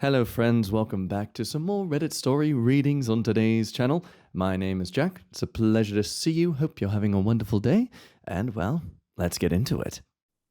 Hello friends, welcome back to some more Reddit story readings on today's channel. My name is Jack. It's a pleasure to see you. Hope you're having a wonderful day. And well, let's get into it.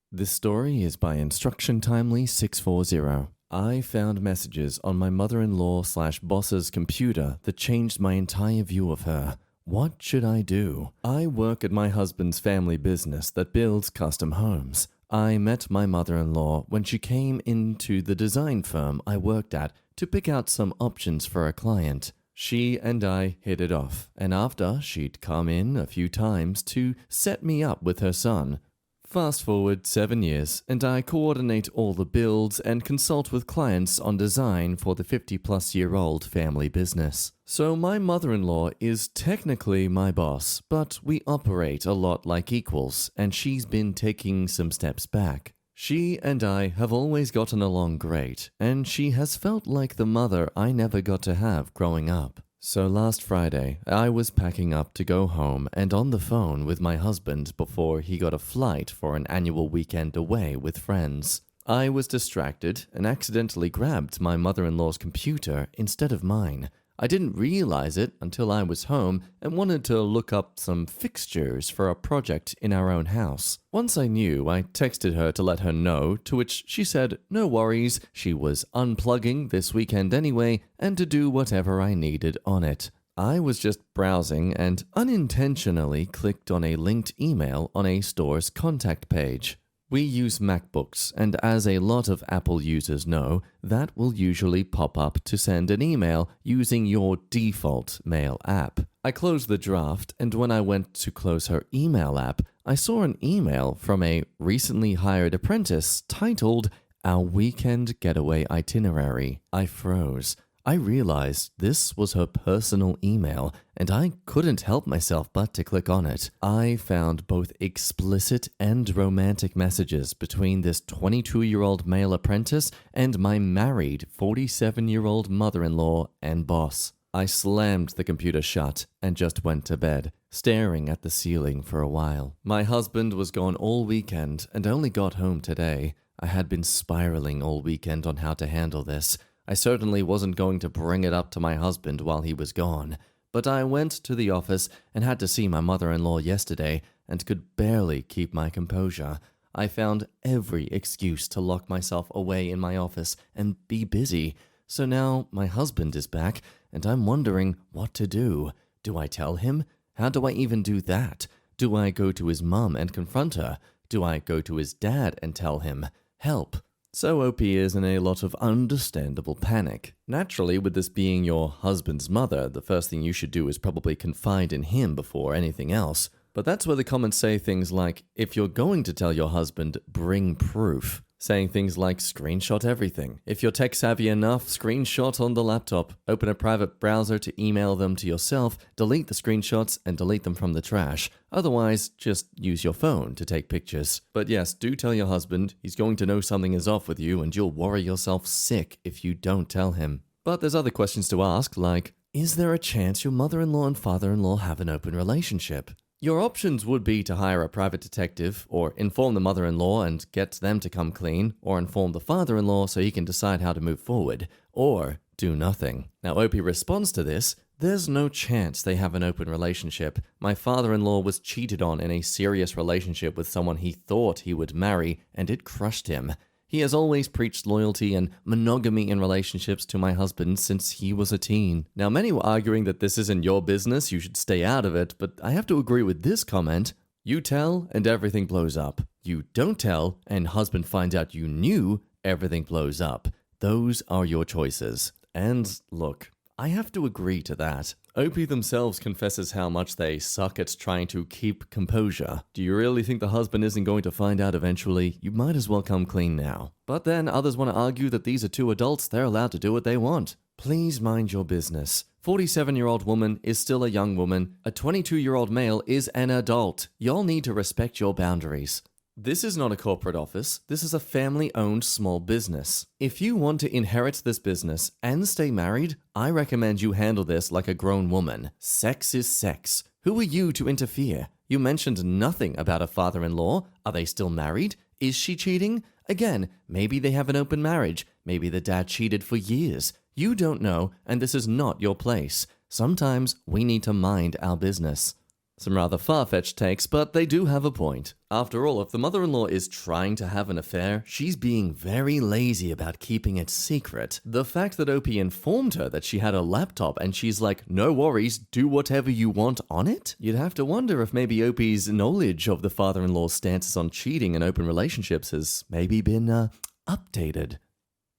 This story is by Instruction Timely 640. I found messages on my mother-in-law/boss's computer that changed my entire view of her. What should I do? I work at my husband's family business that builds custom homes. I met my mother-in-law when she came into the design firm I worked at to pick out some options for a client. She and I hit it off, and after she'd come in a few times to set me up with her son. Fast forward 7 years, and I coordinate all the builds and consult with clients on design for the 50-plus-year-old family business. So my mother-in-law is technically my boss, but we operate a lot like equals, and she's been taking some steps back. She and I have always gotten along great, and she has felt like the mother I never got to have growing up. So last Friday, I was packing up to go home and on the phone with my husband before he got a flight for an annual weekend away with friends. I was distracted and accidentally grabbed my mother-in-law's computer instead of mine. I didn't realize it until I was home and wanted to look up some fixtures for a project in our own house. Once I knew, I texted her to let her know, to which she said no worries, she was unplugging this weekend anyway, and to do whatever I needed on it. I was just browsing and unintentionally clicked on a linked email on a store's contact page. We use MacBooks, and as a lot of Apple users know, that will usually pop up to send an email using your default mail app. I closed the draft, and when I went to close her email app, I saw an email from a recently hired apprentice titled, "Our Weekend Getaway Itinerary." I froze. I realized this was her personal email, and I couldn't help myself but to click on it. I found both explicit and romantic messages between this 22-year-old male apprentice and my married 47-year-old mother-in-law and boss. I slammed the computer shut and just went to bed, staring at the ceiling for a while. My husband was gone all weekend and only got home today. I had been spiraling all weekend on how to handle this. I certainly wasn't going to bring it up to my husband while he was gone, but I went to the office and had to see my mother-in-law yesterday and could barely keep my composure. I found every excuse to lock myself away in my office and be busy. So now my husband is back and I'm wondering what to do. Do I tell him? How do I even do that? Do I go to his mom and confront her? Do I go to his dad and tell him? Help. So OP is in a lot of understandable panic. Naturally, with this being your husband's mother, the first thing you should do is probably confide in him before anything else. But that's where the comments say things like, if you're going to tell your husband, bring proof. Saying things like, screenshot everything. If you're tech savvy enough, screenshot on the laptop. Open a private browser to email them to yourself, delete the screenshots, and delete them from the trash. Otherwise, just use your phone to take pictures. But yes, do tell your husband. He's going to know something is off with you, and you'll worry yourself sick if you don't tell him. But there's other questions to ask, like, is there a chance your mother-in-law and father-in-law have an open relationship? Your options would be to hire a private detective, or inform the mother-in-law and get them to come clean, or inform the father-in-law so he can decide how to move forward, or do nothing. Now, Opie responds to this, there's no chance they have an open relationship. My father-in-law was cheated on in a serious relationship with someone he thought he would marry, and it crushed him. He has always preached loyalty and monogamy in relationships to my husband since he was a teen. Now, many were arguing that this isn't your business, you should stay out of it, but I have to agree with this comment. You tell, and everything blows up. You don't tell, and husband finds out you knew, everything blows up. Those are your choices. And look, I have to agree to that. Opie themselves confesses how much they suck at trying to keep composure. Do you really think the husband isn't going to find out eventually? You might as well come clean now. But then others want to argue that these are two adults, they're allowed to do what they want. Please mind your business. 47-year-old woman is still a young woman. A 22-year-old male is an adult. Y'all need to respect your boundaries. This is not a corporate office. This is a family-owned small business. If you want to inherit this business and stay married, I recommend you handle this like a grown woman. Sex is sex. Who are you to interfere? You mentioned nothing about a father-in-law. Are they still married? Is she cheating? Again, maybe they have an open marriage. Maybe the dad cheated for years. You don't know, and this is not your place. Sometimes we need to mind our business. Some rather far-fetched takes, but they do have a point. After all, if the mother-in-law is trying to have an affair, she's being very lazy about keeping it secret. The fact that Opie informed her that she had a laptop and she's like, no worries, do whatever you want on it? You'd have to wonder if maybe Opie's knowledge of the father-in-law's stances on cheating and open relationships has maybe been, updated.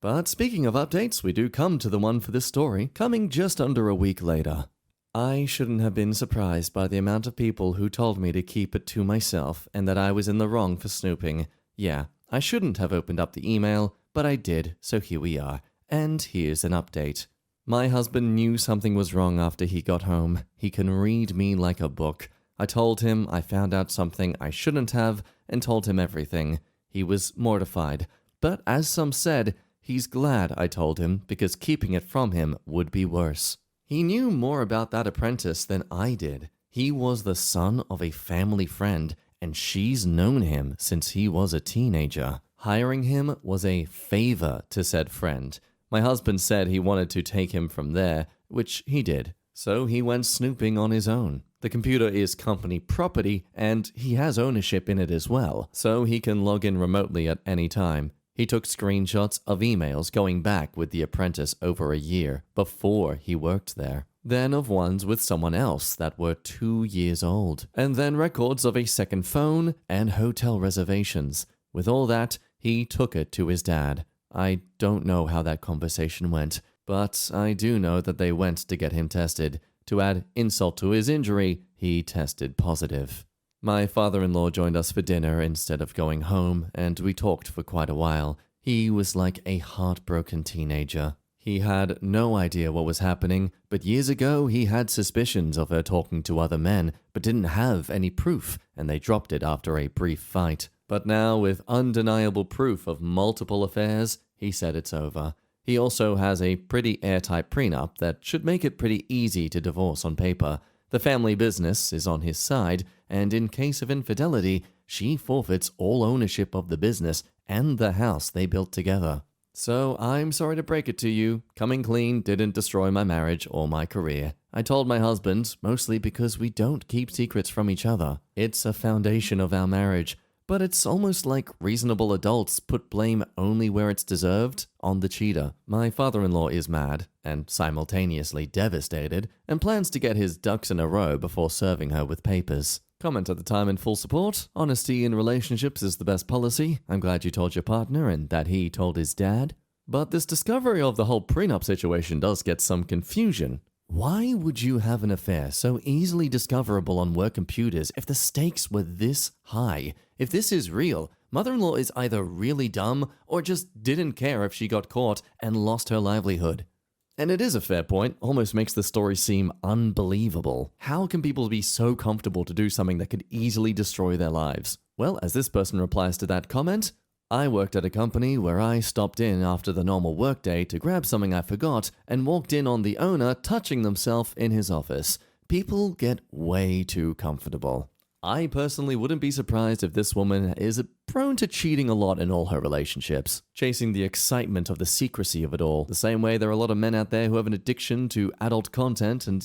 But speaking of updates, we do come to the one for this story, coming just under a week later. I shouldn't have been surprised by the amount of people who told me to keep it to myself and that I was in the wrong for snooping. Yeah, I shouldn't have opened up the email, but I did, so here we are. And here's an update. My husband knew something was wrong after he got home. He can read me like a book. I told him I found out something I shouldn't have and told him everything. He was mortified. But as some said, he's glad I told him because keeping it from him would be worse. He knew more about that apprentice than I did. He was the son of a family friend, and she's known him since he was a teenager. Hiring him was a favor to said friend. My husband said he wanted to take him from there, which he did. So he went snooping on his own. The computer is company property, and he has ownership in it as well, so he can log in remotely at any time. He took screenshots of emails going back with the apprentice over a year before he worked there, then of ones with someone else that were 2 years old, and then records of a second phone and hotel reservations. With all that, he took it to his dad. I don't know how that conversation went, but I do know that they went to get him tested. To add insult to his injury, he tested positive. My father-in-law joined us for dinner instead of going home, and we talked for quite a while. He was like a heartbroken teenager. He had no idea what was happening, but years ago he had suspicions of her talking to other men, but didn't have any proof, and they dropped it after a brief fight. But now, with undeniable proof of multiple affairs, he said it's over. He also has a pretty airtight prenup that should make it pretty easy to divorce on paper. The family business is on his side, and in case of infidelity, she forfeits all ownership of the business and the house they built together. So I'm sorry to break it to you, coming clean didn't destroy my marriage or my career. I told my husband, mostly because we don't keep secrets from each other. It's a foundation of our marriage. But it's almost like reasonable adults put blame only where it's deserved on the cheater. My father-in-law is mad and simultaneously devastated and plans to get his ducks in a row before serving her with papers. Comment at the time in full support. Honesty in relationships is the best policy. I'm glad you told your partner and that he told his dad. But this discovery of the whole prenup situation does get some confusion. Why would you have an affair so easily discoverable on work computers if the stakes were this high? If this is real, mother-in-law is either really dumb or just didn't care if she got caught and lost her livelihood. And it is a fair point, almost makes the story seem unbelievable. How can people be so comfortable to do something that could easily destroy their lives? Well, as this person replies to that comment, I worked at a company where I stopped in after the normal workday to grab something I forgot and walked in on the owner touching themselves in his office. People get way too comfortable. I personally wouldn't be surprised if this woman is prone to cheating a lot in all her relationships, chasing the excitement of the secrecy of it all. The same way there are a lot of men out there who have an addiction to adult content and,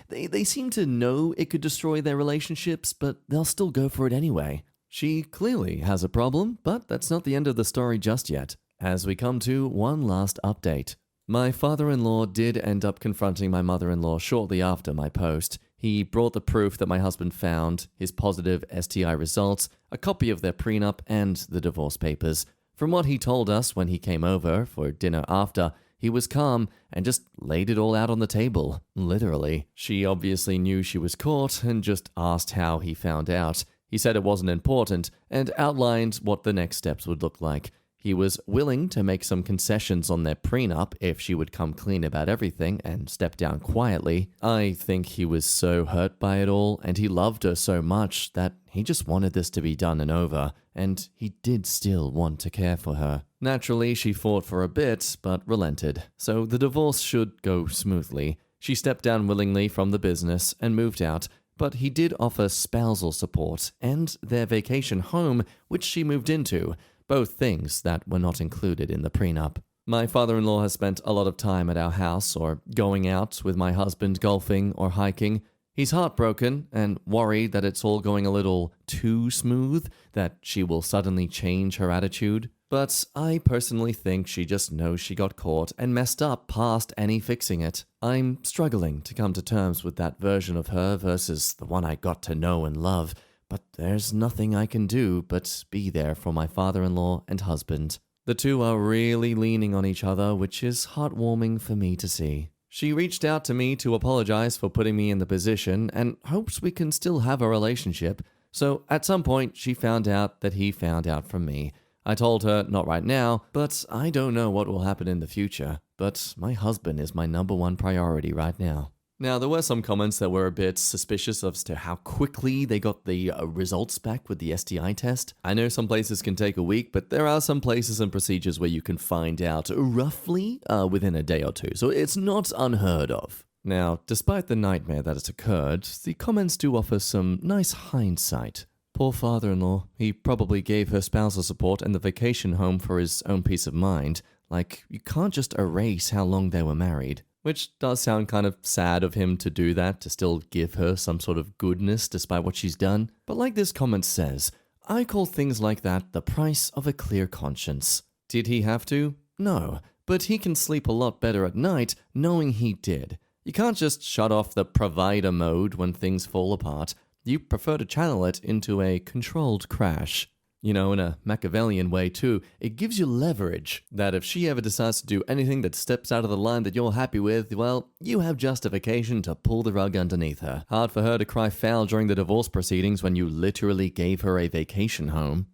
they seem to know it could destroy their relationships, but they'll still go for it anyway. She clearly has a problem, but that's not the end of the story just yet, as we come to one last update. My father-in-law did end up confronting my mother-in-law shortly after my post. He brought the proof that my husband found, his positive STI results, a copy of their prenup, and the divorce papers. From what he told us when he came over for dinner after, he was calm and just laid it all out on the table, literally. She obviously knew she was caught and just asked how he found out. He said it wasn't important and outlined what the next steps would look like. He was willing to make some concessions on their prenup if she would come clean about everything and step down quietly. I think he was so hurt by it all, and he loved her so much that he just wanted this to be done and over, and he did still want to care for her. Naturally, she fought for a bit, but relented, so the divorce should go smoothly. She stepped down willingly from the business and moved out, but he did offer spousal support and their vacation home, which she moved into. both things that were not included in the prenup. My father-in-law has spent a lot of time at our house or going out with my husband golfing or hiking. He's heartbroken and worried that it's all going a little too smooth, that she will suddenly change her attitude. But I personally think she just knows she got caught and messed up past any fixing it. I'm struggling to come to terms with that version of her versus the one I got to know and love, but there's nothing I can do but be there for my father-in-law and husband. The two are really leaning on each other, which is heartwarming for me to see. She reached out to me to apologize for putting me in the position and hopes we can still have a relationship. So at some point, she found out that he found out from me. I told her, not right now, but I don't know what will happen in the future. But my husband is my number one priority right now. Now, there were some comments that were a bit suspicious as to how quickly they got the results back with the STI test. I know some places can take a week, but there are some places and procedures where you can find out roughly within a day or two, so it's not unheard of. Now, despite the nightmare that has occurred, the comments do offer some nice hindsight. Poor father-in-law, he probably gave her spousal support and the vacation home for his own peace of mind. Like, you can't just erase how long they were married. Which does sound kind of sad of him to do that, to still give her some sort of goodness despite what she's done. But like this comment says, I call things like that the price of a clear conscience. Did he have to? No, but he can sleep a lot better at night knowing he did. You can't just shut off the provider mode when things fall apart. You prefer to channel it into a controlled crash. You know, in a Machiavellian way too, it gives you leverage that if she ever decides to do anything that steps out of the line that you're happy with, well, you have justification to pull the rug underneath her. Hard for her to cry foul during the divorce proceedings when you literally gave her a vacation home.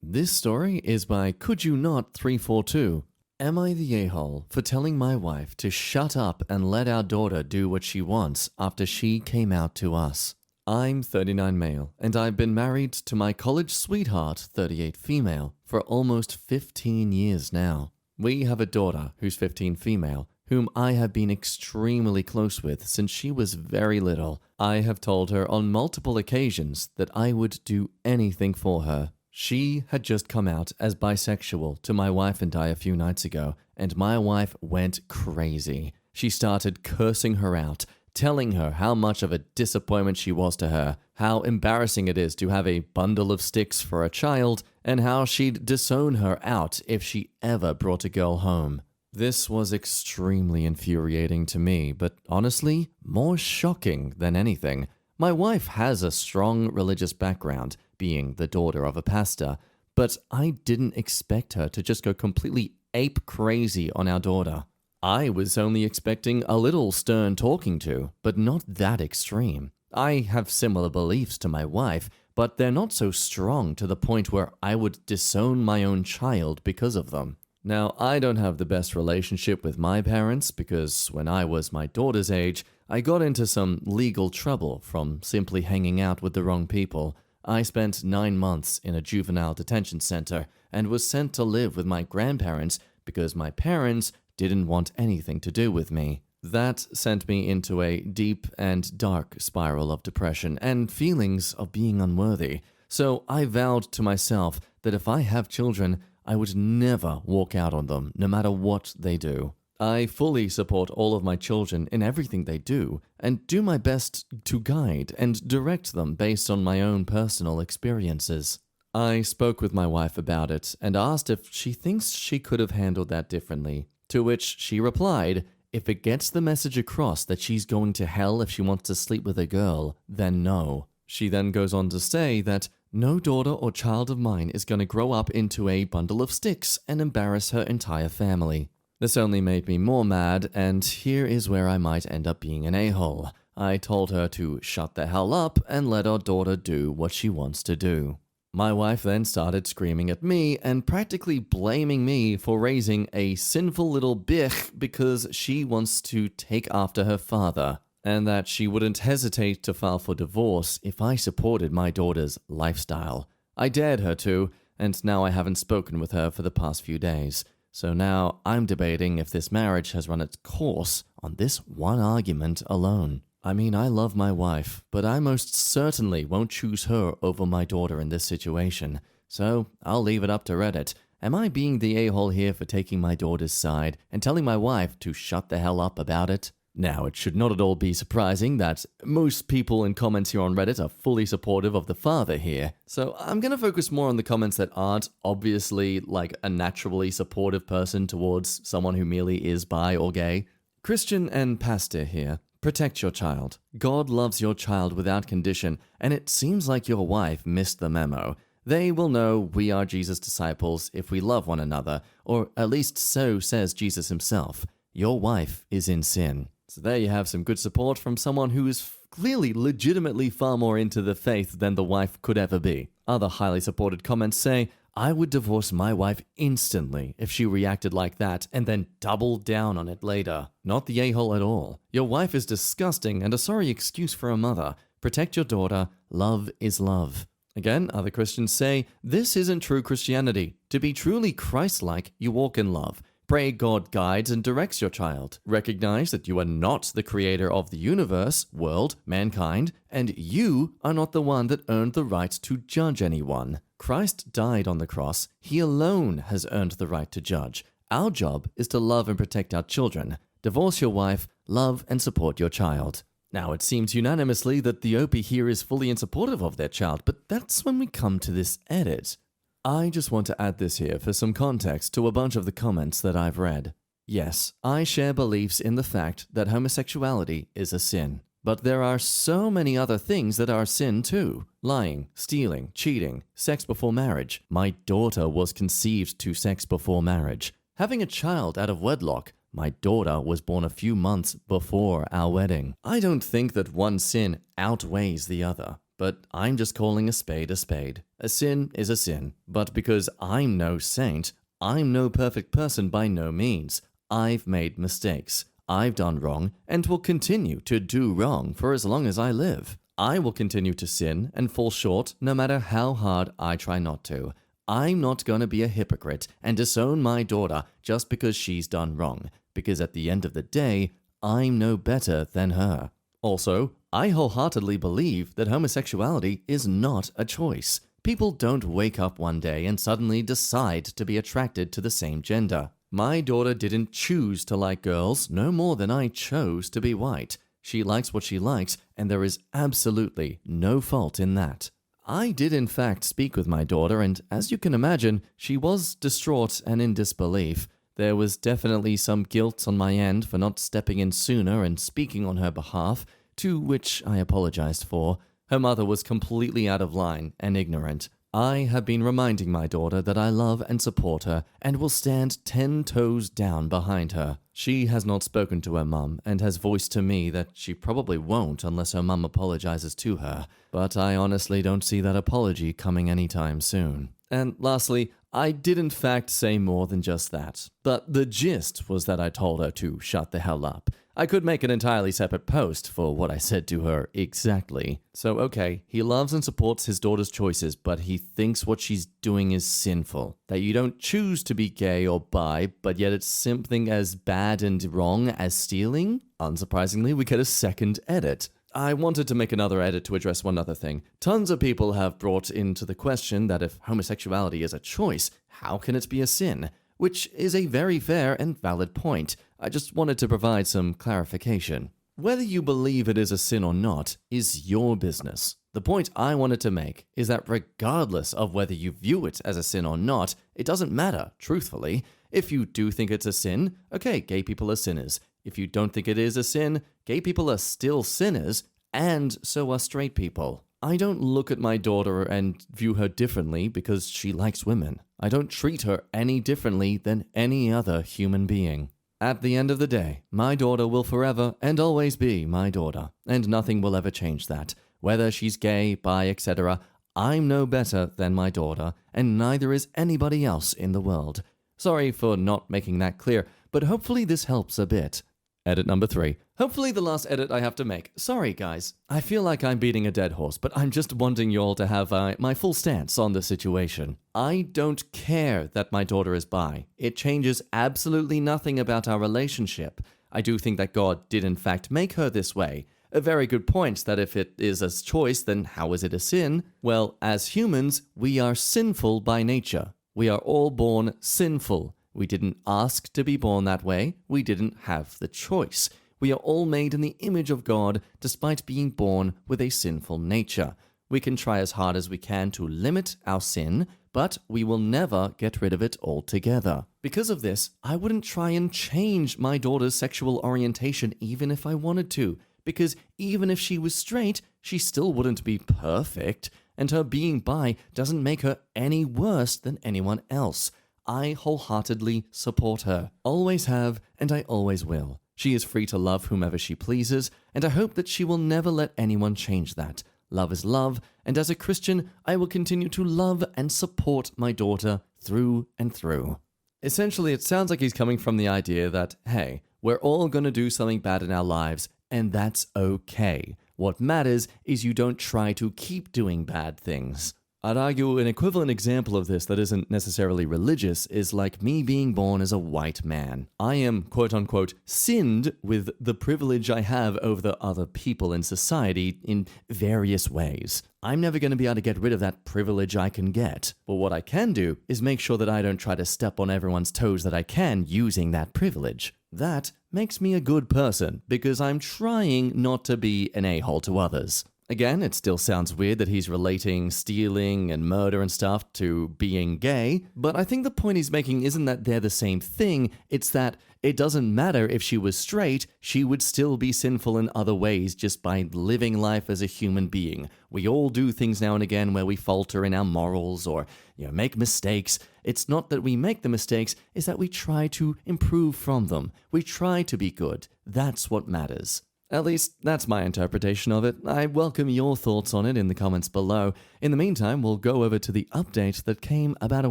This story is by Could You Not 342. Am I the a-hole for telling my wife to shut up and let our daughter do what she wants after she came out to us? I'm 39 male, and I've been married to my college sweetheart, 38 female, for almost 15 years now. We have a daughter who's 15 female, whom I have been extremely close with since she was very little. I have told her on multiple occasions that I would do anything for her. She had just come out as bisexual to my wife and I a few nights ago, and my wife went crazy. She started cursing her out, telling her how much of a disappointment she was to her, how embarrassing it is to have a bundle of sticks for a child, and how she'd disown her out if she ever brought a girl home. This was extremely infuriating to me, but honestly, more shocking than anything. My wife has a strong religious background, being the daughter of a pastor, but I didn't expect her to just go completely ape crazy on our daughter. I was only expecting a little stern talking to, but not that extreme. I have similar beliefs to my wife, but they're not so strong to the point where I would disown my own child because of them. Now, I don't have the best relationship with my parents because when I was my daughter's age, I got into some legal trouble from simply hanging out with the wrong people. I spent 9 months in a juvenile detention center and was sent to live with my grandparents because my parents didn't want anything to do with me. That sent me into a deep and dark spiral of depression and feelings of being unworthy. So I vowed to myself that if I have children, I would never walk out on them, no matter what they do. I fully support all of my children in everything they do, and do my best to guide and direct them based on my own personal experiences. I spoke with my wife about it and asked if she thinks she could have handled that differently. To which she replied, if it gets the message across that she's going to hell if she wants to sleep with a girl, then no. She then goes on to say that no daughter or child of mine is going to grow up into a bundle of sticks and embarrass her entire family. This only made me more mad, and here is where I might end up being an a-hole. I told her to shut the hell up and let our daughter do what she wants to do. My wife then started screaming at me and practically blaming me for raising a sinful little bitch because she wants to take after her father, and that she wouldn't hesitate to file for divorce if I supported my daughter's lifestyle. I dared her to, and now I haven't spoken with her for the past few days. So now I'm debating if this marriage has run its course on this one argument alone. I mean, I love my wife, but I most certainly won't choose her over my daughter in this situation. So I'll leave it up to Reddit. Am I being the a-hole here for taking my daughter's side and telling my wife to shut the hell up about it? Now, it should not at all be surprising that most people in comments here on Reddit are fully supportive of the father here. So I'm going to focus more on the comments that aren't obviously like a naturally supportive person towards someone who merely is bi or gay. Christian and Pastor here. Protect your child. God loves your child without condition, and it seems like your wife missed the memo. They will know we are Jesus' disciples if we love one another, or at least so says Jesus himself. Your wife is in sin. So there you have some good support from someone who is clearly legitimately far more into the faith than the wife could ever be. Other highly supported comments say, I would divorce my wife instantly if she reacted like that and then doubled down on it later. Not the a-hole at all. Your wife is disgusting and a sorry excuse for a mother. Protect your daughter. Love is love. Again, other Christians say, this isn't true Christianity. To be truly Christ-like, you walk in love. Pray God guides and directs your child. Recognize that you are not the creator of the universe, world, mankind, and you are not the one that earned the right to judge anyone. Christ died on the cross. He alone has earned the right to judge. Our job is to love and protect our children. Divorce your wife, love and support your child. Now, it seems unanimously that the OP here is fully in supportive of their child, but that's when we come to this edit. I just want to add this here for some context to a bunch of the comments that I've read. Yes, I share beliefs in the fact that homosexuality is a sin. But there are so many other things that are sin too. Lying, stealing, cheating, sex before marriage. My daughter was conceived to sex before marriage. Having a child out of wedlock. My daughter was born a few months before our wedding. I don't think that one sin outweighs the other. But I'm just calling a spade a spade. A sin is a sin. But because I'm no saint, I'm no perfect person by no means. I've made mistakes. I've done wrong and will continue to do wrong for as long as I live. I will continue to sin and fall short no matter how hard I try not to. I'm not going to be a hypocrite and disown my daughter just because she's done wrong. Because at the end of the day, I'm no better than her. Also, I wholeheartedly believe that homosexuality is not a choice. People don't wake up one day and suddenly decide to be attracted to the same gender. My daughter didn't choose to like girls no more than I chose to be white. She likes what she likes, and there is absolutely no fault in that. I did in fact speak with my daughter, and as you can imagine, she was distraught and in disbelief. There was definitely some guilt on my end for not stepping in sooner and speaking on her behalf, to which I apologized for. Her mother was completely out of line and ignorant. I have been reminding my daughter that I love and support her and will stand 10 toes down behind her. She has not spoken to her mum and has voiced to me that she probably won't unless her mum apologizes to her, but I honestly don't see that apology coming anytime soon. And lastly, I did in fact say more than just that, but the gist was that I told her to shut the hell up. I could make an entirely separate post for what I said to her exactly. So okay, he loves and supports his daughter's choices, but he thinks what she's doing is sinful. That you don't choose to be gay or bi, but yet it's something as bad and wrong as stealing? Unsurprisingly, we get a second edit. I wanted to make another edit to address one other thing. Tons of people have brought into the question that if homosexuality is a choice, how can it be a sin? Which is a very fair and valid point. I just wanted to provide some clarification. Whether you believe it is a sin or not is your business. The point I wanted to make is that regardless of whether you view it as a sin or not, it doesn't matter, truthfully. If you do think it's a sin, okay, gay people are sinners. If you don't think it is a sin, gay people are still sinners, and so are straight people. I don't look at my daughter and view her differently because she likes women. I don't treat her any differently than any other human being. At the end of the day, my daughter will forever and always be my daughter, and nothing will ever change that. Whether she's gay, bi, etc., I'm no better than my daughter, and neither is anybody else in the world. Sorry for not making that clear, but hopefully this helps a bit. Edit number 3. Hopefully the last edit I have to make. Sorry, guys. I feel like I'm beating a dead horse, but I'm just wanting you all to have my full stance on the situation. I don't care that my daughter is bi. It changes absolutely nothing about our relationship. I do think that God did in fact make her this way. A very good point that if it is a choice, then how is it a sin? Well, as humans, we are sinful by nature. We are all born sinful. We didn't ask to be born that way. We didn't have the choice. We are all made in the image of God despite being born with a sinful nature. We can try as hard as we can to limit our sin, but we will never get rid of it altogether. Because of this, I wouldn't try and change my daughter's sexual orientation even if I wanted to, because even if she was straight, she still wouldn't be perfect, and her being bi doesn't make her any worse than anyone else. I wholeheartedly support her. Always have, and I always will. She is free to love whomever she pleases, and I hope that she will never let anyone change that. Love is love, and as a Christian, I will continue to love and support my daughter through and through. Essentially, it sounds like he's coming from the idea that, hey, we're all going to do something bad in our lives, and that's okay. What matters is you don't try to keep doing bad things. I'd argue an equivalent example of this that isn't necessarily religious is like me being born as a white man. I am, quote-unquote, sinned with the privilege I have over the other people in society in various ways. I'm never going to be able to get rid of that privilege I can get. But what I can do is make sure that I don't try to step on everyone's toes that I can using that privilege. That makes me a good person because I'm trying not to be an a-hole to others. Again, it still sounds weird that he's relating stealing and murder and stuff to being gay, but I think the point he's making isn't that they're the same thing, it's that it doesn't matter if she was straight, she would still be sinful in other ways just by living life as a human being. We all do things now and again where we falter in our morals or, make mistakes. It's not that we make the mistakes, it's that we try to improve from them. We try to be good. That's what matters. At least, that's my interpretation of it. I welcome your thoughts on it in the comments below. In the meantime, we'll go over to the update that came about a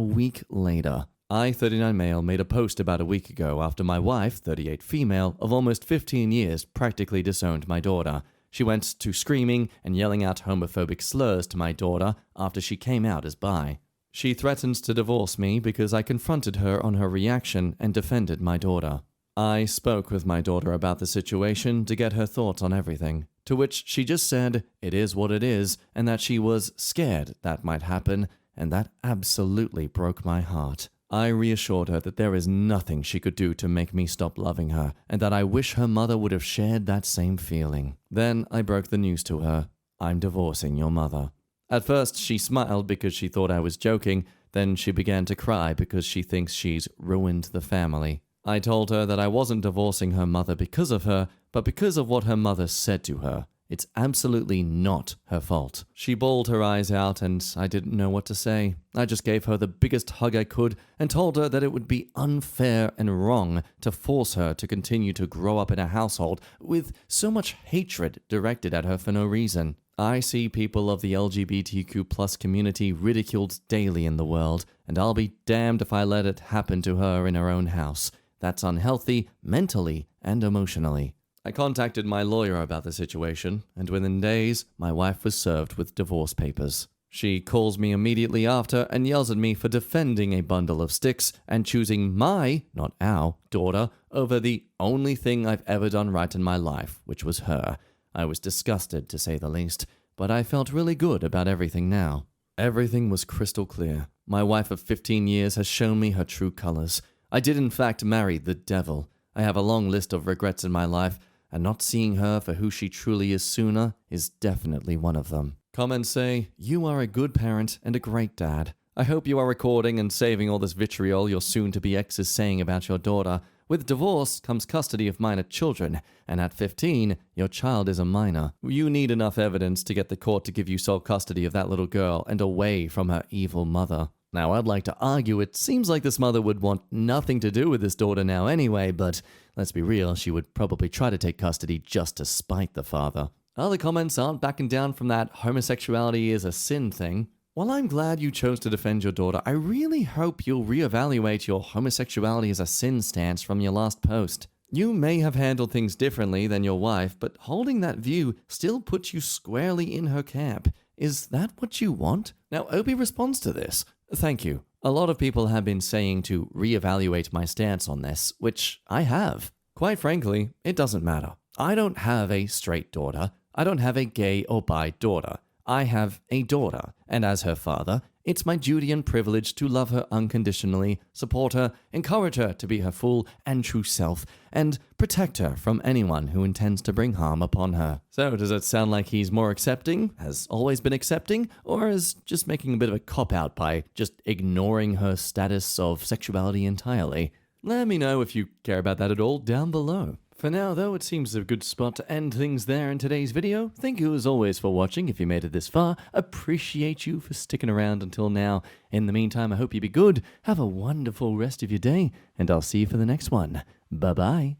week later. I, 39 male, made a post about a week ago after my wife, 38 female, of almost 15 years, practically disowned my daughter. She went to screaming and yelling out homophobic slurs to my daughter after she came out as bi. She threatened to divorce me because I confronted her on her reaction and defended my daughter. I spoke with my daughter about the situation to get her thoughts on everything, to which she just said it is what it is and that she was scared that might happen, and that absolutely broke my heart. I reassured her that there is nothing she could do to make me stop loving her, and that I wish her mother would have shared that same feeling. Then I broke the news to her. I'm divorcing your mother. At first, she smiled because she thought I was joking, then she began to cry because she thinks she's ruined the family. I told her that I wasn't divorcing her mother because of her, but because of what her mother said to her. It's absolutely not her fault. She bawled her eyes out and I didn't know what to say. I just gave her the biggest hug I could and told her that it would be unfair and wrong to force her to continue to grow up in a household with so much hatred directed at her for no reason. I see people of the LGBTQ+ community ridiculed daily in the world, and I'll be damned if I let it happen to her in her own house. That's unhealthy, mentally and emotionally. I contacted my lawyer about the situation, and within days, my wife was served with divorce papers. She calls me immediately after and yells at me for defending a bundle of sticks and choosing my, not our, daughter over the only thing I've ever done right in my life, which was her. I was disgusted, to say the least, but I felt really good about everything now. Everything was crystal clear. My wife of 15 years has shown me her true colors. I did in fact marry the devil. I have a long list of regrets in my life, and not seeing her for who she truly is sooner is definitely one of them. Comments say, you are a good parent and a great dad. I hope you are recording and saving all this vitriol your soon-to-be ex is saying about your daughter. With divorce comes custody of minor children, and at 15, your child is a minor. You need enough evidence to get the court to give you sole custody of that little girl and away from her evil mother. Now, I'd like to argue it seems like this mother would want nothing to do with this daughter now anyway, but let's be real, she would probably try to take custody just to spite the father. Other comments aren't backing down from that homosexuality is a sin thing. While I'm glad you chose to defend your daughter, I really hope you'll reevaluate your homosexuality as a sin stance from your last post. You may have handled things differently than your wife, but holding that view still puts you squarely in her camp. Is that what you want? Now, Opie responds to this. Thank you. A lot of people have been saying to reevaluate my stance on this, which I have. Quite frankly, it doesn't matter. I don't have a straight daughter. I don't have a gay or bi daughter. I have a daughter, and as her father, it's my duty and privilege to love her unconditionally, support her, encourage her to be her full and true self, and protect her from anyone who intends to bring harm upon her. So, does it sound like he's more accepting, has always been accepting, or is just making a bit of a cop-out by just ignoring her status of sexuality entirely? Let me know if you care about that at all down below. For now, though, it seems a good spot to end things there in today's video. Thank you as always for watching if you made it this far. Appreciate you for sticking around until now. In the meantime, I hope you be good. Have a wonderful rest of your day, and I'll see you for the next one. Bye-bye.